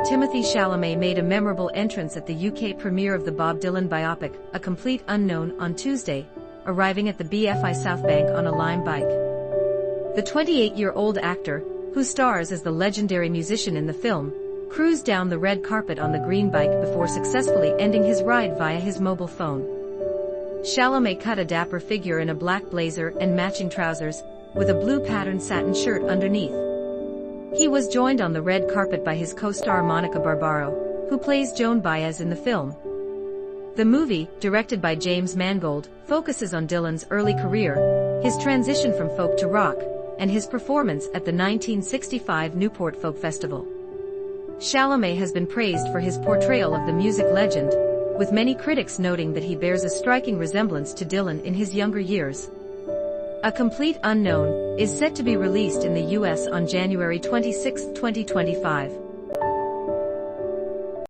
Timothée Chalamet made a memorable entrance at the UK premiere of the Bob Dylan biopic, A Complete Unknown, on Tuesday, arriving at the BFI South Bank on a Lime bike. The 28-year-old actor, who stars as the legendary musician in the film, cruised down the red carpet on the green bike before successfully ending his ride via his mobile phone. Chalamet cut a dapper figure in a black blazer and matching trousers, with a blue patterned satin shirt underneath. He was joined on the red carpet by his co-star Monica Barbaro, who plays Joan Baez in the film. The movie, directed by James Mangold, focuses on Dylan's early career, his transition from folk to rock, and his performance at the 1965 Newport Folk Festival. Chalamet has been praised for his portrayal of the music legend, with many critics noting that he bears a striking resemblance to Dylan in his younger years. A Complete Unknown is set to be released in the US on January 26, 2025.